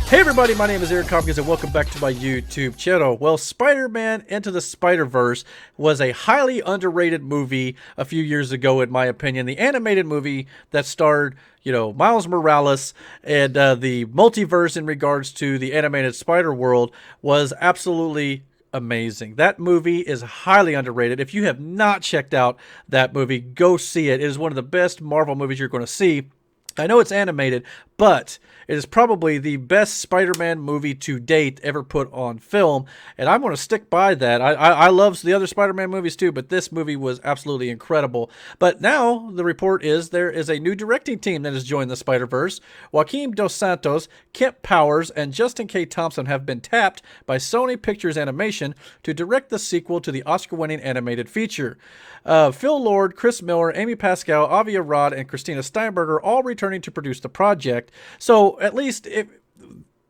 Hey everybody, my name is Eric Hopkins and welcome back to my YouTube channel. Well, Spider-Man Into the Spider-Verse was a highly underrated movie a few years ago, in my opinion. The animated movie that starred, Miles Morales and the multiverse in regards to the animated Spider-World was absolutely amazing. That movie is highly underrated. If you have not checked out that movie, go see it. It is one of the best Marvel movies you're going to see. I know it's animated, but it is probably the best Spider-Man movie to date ever put on film, and I'm going to stick by that. I love the other Spider-Man movies too, but this movie was absolutely incredible. But now the report is there is a new directing team that has joined the Spider-Verse. Joaquin Dos Santos, Kemp Powers, and Justin K. Thompson have been tapped by Sony Pictures Animation to direct the sequel to the Oscar-winning animated feature. Phil Lord, Chris Miller, Amy Pascal, Avi Arad, and Christina Steinberger all returning to produce the project. So at least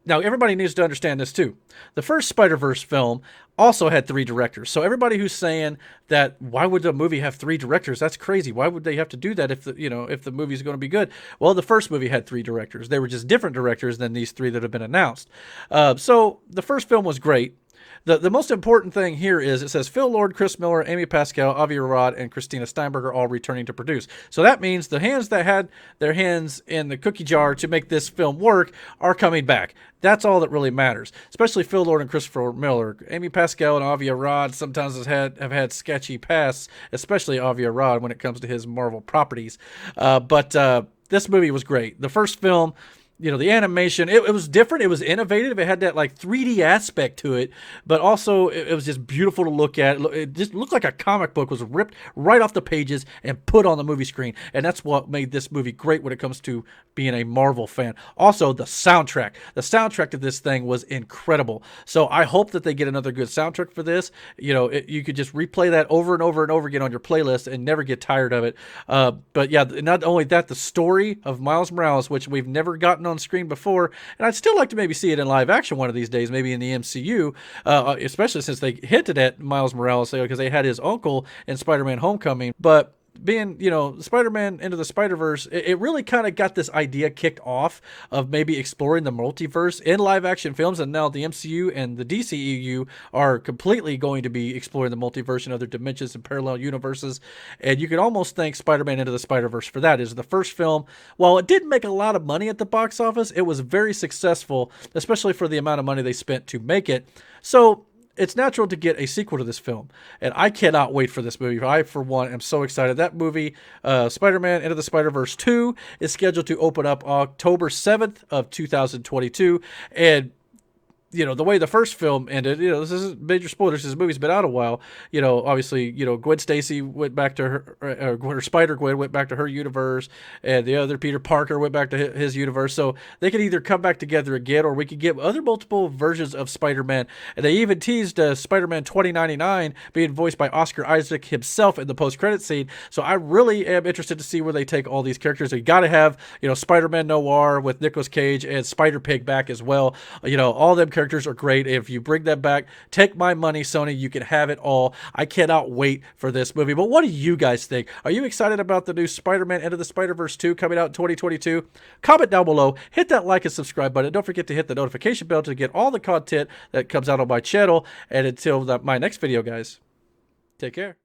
now everybody needs to understand this too. The first Spider-Verse film also had 3 directors. So everybody who's saying that why would the movie have 3 directors? That's crazy. Why would they have to do that if the movie is going to be good? Well, the first movie had 3 directors. They were just different directors than these 3 that have been announced. So the first film was great. The most important thing here is it says Phil Lord, Chris Miller, Amy Pascal, Avi Arad, and Christina Steinberger all returning to produce. So that means the hands that had their hands in the cookie jar to make this film work are coming back. That's all that really matters, especially Phil Lord and Christopher Miller. Amy Pascal and Avi Arad sometimes have had sketchy pasts, especially Avi Arad when it comes to his Marvel properties. But this movie was great. The first film, the animation, it was different. It was innovative. It had that like 3D aspect to it, but also it was just beautiful to look at. It just looked like a comic book was ripped right off the pages and put on the movie screen. And that's what made this movie great when it comes to being a Marvel fan. Also, the soundtrack. The soundtrack to this thing was incredible. So I hope that they get another good soundtrack for this. You could just replay that over and over and over again on your playlist and never get tired of it. But yeah, not only that, the story of Miles Morales, which we've never gotten on screen before, and I'd still like to maybe see it in live action one of these days, maybe in the MCU, especially since they hinted at Miles Morales because they had his uncle in Spider-Man Homecoming. But being, Spider-Man Into the Spider-Verse, it really kind of got this idea kicked off of maybe exploring the multiverse in live-action films, and now the MCU and the DCEU are completely going to be exploring the multiverse and other dimensions and parallel universes, and you could almost thank Spider-Man Into the Spider-Verse for that. Is the first film, while it didn't make a lot of money at the box office, it was very successful, especially for the amount of money they spent to make it. So it's natural to get a sequel to this film, and I cannot wait for this movie. I, for one, am so excited. That movie, Spider-Man Into the Spider-Verse 2, is scheduled to open up October 7th of 2022, and the way the first film ended, this isn't major spoilers. This movie's been out a while. Obviously, Gwen Stacy went back to her Spider-Gwen went back to her universe, and the other Peter Parker went back to his universe. So they could either come back together again, or we could get other multiple versions of Spider-Man. And they even teased Spider-Man 2099 being voiced by Oscar Isaac himself in the post-credit scene. So I really am interested to see where they take all these characters. You got to have, Spider-Man Noir with Nicolas Cage and Spider-Pig back as well. All them characters are great. If you bring them back, take my money, Sony. You can have it all. I cannot wait for this movie. But what do you guys think? Are you excited about the new Spider-Man Into the Spider-Verse 2 coming out in 2022? Comment down below. Hit that like and subscribe button. Don't forget to hit the notification bell to get all the content that comes out on my channel. And until my next video, guys, take care.